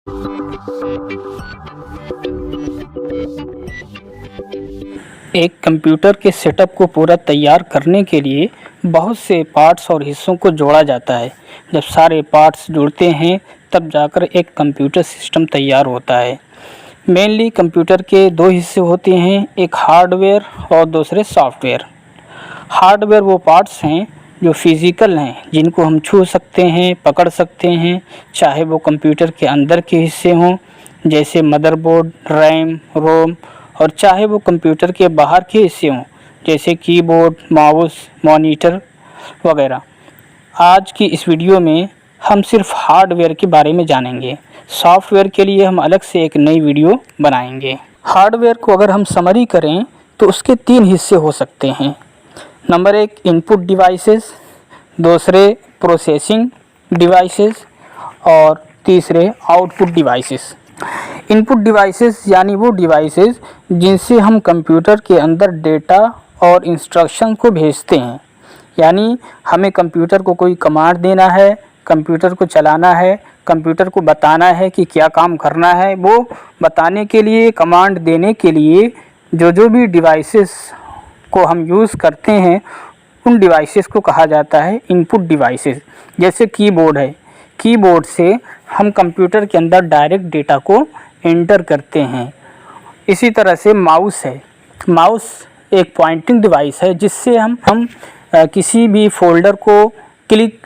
एक कंप्यूटर के सेटअप को पूरा तैयार करने के लिए बहुत से पार्ट्स और हिस्सों को जोड़ा जाता है। जब सारे पार्ट्स जुड़ते हैं तब जाकर एक कंप्यूटर सिस्टम तैयार होता है। मेनली कंप्यूटर के दो हिस्से होते हैं, एक हार्डवेयर और दूसरे सॉफ्टवेयर। हार्डवेयर वो पार्ट्स हैं जो फिज़िकल हैं, जिनको हम छू सकते हैं, पकड़ सकते हैं, चाहे वो कंप्यूटर के अंदर के हिस्से हों जैसे मदरबोर्ड, रैम, रोम, और चाहे वो कंप्यूटर के बाहर के हिस्से हों जैसे कीबोर्ड, माउस, मॉनिटर वगैरह। आज की इस वीडियो में हम सिर्फ हार्डवेयर के बारे में जानेंगे। सॉफ्टवेयर के लिए हम अलग से एक नई वीडियो बनाएंगे। हार्डवेयर को अगर हम समरी करें तो उसके तीन हिस्से हो सकते हैं। नंबर एक इनपुट डिवाइसेस, दूसरे प्रोसेसिंग डिवाइसेस और तीसरे आउटपुट डिवाइसेस। इनपुट डिवाइसेस यानी वो डिवाइसेस जिनसे हम कंप्यूटर के अंदर डेटा और इंस्ट्रक्शन को भेजते हैं। यानी हमें कंप्यूटर को कोई कमांड देना है, कंप्यूटर को चलाना है, कंप्यूटर को बताना है कि क्या काम करना है। वो बताने के लिए, कमांड देने के लिए जो भी डिवाइसेस को हम यूज़ करते हैं उन डिवाइसेस को कहा जाता है इनपुट डिवाइसेस। जैसे कीबोर्ड है, कीबोर्ड से हम कंप्यूटर के अंदर डायरेक्ट डेटा को एंटर करते हैं। इसी तरह से माउस है, माउस एक पॉइंटिंग डिवाइस है जिससे हम किसी भी फोल्डर को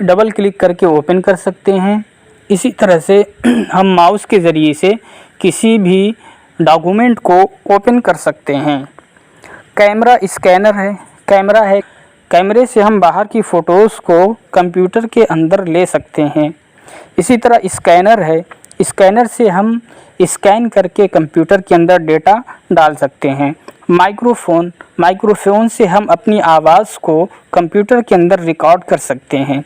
डबल क्लिक करके ओपन कर सकते हैं। इसी तरह से हम माउस के ज़रिए से किसी भी डॉक्यूमेंट को ओपन कर सकते हैं। कैमरा स्कैनर है, कैमरे से हम बाहर की फ़ोटोज़ को कंप्यूटर के अंदर ले सकते हैं। इसी तरह स्कैनर है, स्कैनर से हम स्कैन करके कंप्यूटर के अंदर डेटा डाल सकते हैं। माइक्रोफोन से हम अपनी आवाज़ को कंप्यूटर के अंदर रिकॉर्ड कर सकते हैं।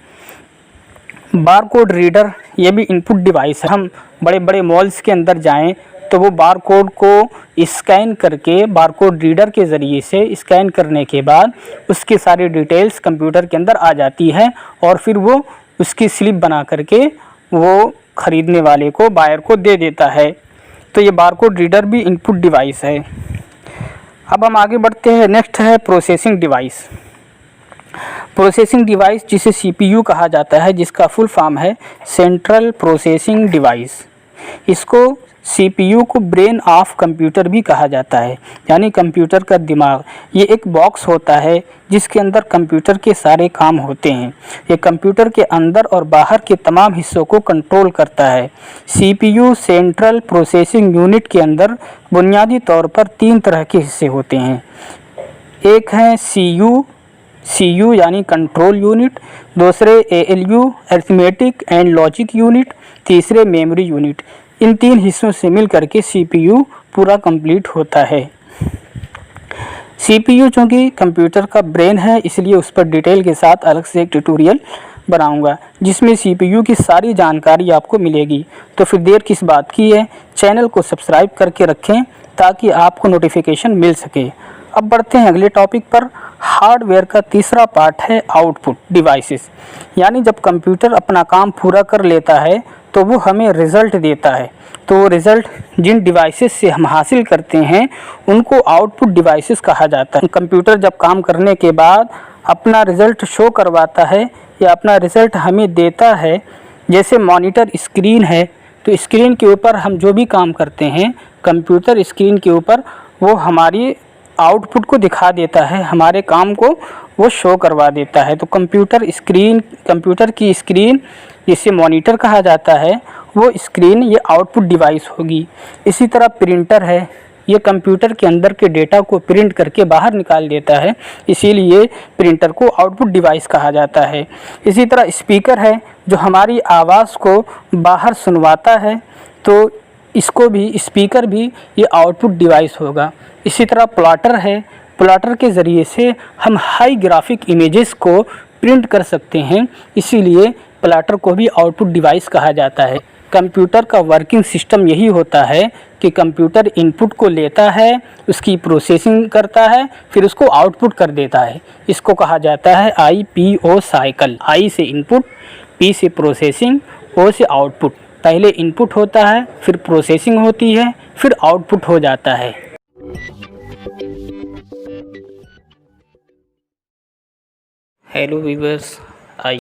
बारकोड रीडर, ये भी इनपुट डिवाइस है। हम बड़े बड़े मॉल्स के अंदर जाएं तो वो बारकोड को स्कैन करके, बारकोड रीडर के ज़रिए से स्कैन करने के बाद उसकी सारी डिटेल्स कंप्यूटर के अंदर आ जाती है और फिर वो उसकी स्लिप बना करके वो ख़रीदने वाले को, बायर को दे देता है। तो ये बारकोड रीडर भी इनपुट डिवाइस है। अब हम आगे बढ़ते हैं। नेक्स्ट है प्रोसेसिंग डिवाइस। प्रोसेसिंग डिवाइस जिसे सीपीयू कहा जाता है, जिसका फुल फॉर्म है सेंट्रल प्रोसेसिंग डिवाइस। इसको सीपीयू को ब्रेन ऑफ कंप्यूटर भी कहा जाता है, यानी कंप्यूटर का दिमाग। ये एक बॉक्स होता है जिसके अंदर कंप्यूटर के सारे काम होते हैं। ये कंप्यूटर के अंदर और बाहर के तमाम हिस्सों को कंट्रोल करता है। सीपीयू सेंट्रल प्रोसेसिंग यूनिट के अंदर बुनियादी तौर पर तीन तरह के हिस्से होते हैं। एक है सीयू यानी कंट्रोल यूनिट, दूसरे ALU arithmetic and logic unit, तीसरे मेमोरी यूनिट। इन तीन हिस्सों से मिल करके सीपीयू पूरा कंप्लीट होता है। सीपीयू चूँकि कंप्यूटर का ब्रेन है, इसलिए उस पर डिटेल के साथ अलग से एक ट्यूटोरियल बनाऊंगा जिसमें सीपीयू की सारी जानकारी आपको मिलेगी। तो फिर देर किस बात की है, चैनल को सब्सक्राइब करके रखें ताकि आपको नोटिफिकेशन मिल सके। अब बढ़ते हैं अगले टॉपिक पर। हार्डवेयर का तीसरा पार्ट है आउटपुट डिवाइसेस। यानी जब कंप्यूटर अपना काम पूरा कर लेता है तो वो हमें रिज़ल्ट देता है। तो रिज़ल्ट जिन डिवाइसेस से हम हासिल करते हैं उनको आउटपुट डिवाइसेस कहा जाता है। कंप्यूटर जब काम करने के बाद अपना रिज़ल्ट शो करवाता है या अपना रिज़ल्ट हमें देता है, जैसे मॉनिटर स्क्रीन है तो स्क्रीन के ऊपर हम जो भी काम करते हैं कंप्यूटर स्क्रीन के ऊपर वो हमारी आउटपुट को दिखा देता है, हमारे काम को वो शो करवा देता है। तो कंप्यूटर की स्क्रीन जिसे मॉनिटर कहा जाता है वो स्क्रीन ये आउटपुट डिवाइस होगी। इसी तरह प्रिंटर है, ये कंप्यूटर के अंदर के डेटा को प्रिंट करके बाहर निकाल देता है, इसीलिए प्रिंटर को आउटपुट डिवाइस कहा जाता है। इसी तरह स्पीकर है जो हमारी आवाज़ को बाहर सुनवाता है, तो इसको भी, स्पीकर भी ये आउटपुट डिवाइस होगा। इसी तरह प्लॉटर है, प्लॉटर के ज़रिए से हम हाई ग्राफिक इमेजेस को प्रिंट कर सकते हैं, इसीलिए प्लॉटर को भी आउटपुट डिवाइस कहा जाता है। कंप्यूटर का वर्किंग सिस्टम यही होता है कि कंप्यूटर इनपुट को लेता है, उसकी प्रोसेसिंग करता है, फिर उसको आउटपुट कर देता है। इसको कहा जाता है IPO साइकिल। I से इनपुट, P से प्रोसेसिंग, O से आउटपुट। पहले इनपुट होता है, फिर प्रोसेसिंग होती है, फिर आउटपुट हो जाता है। Hello viewers,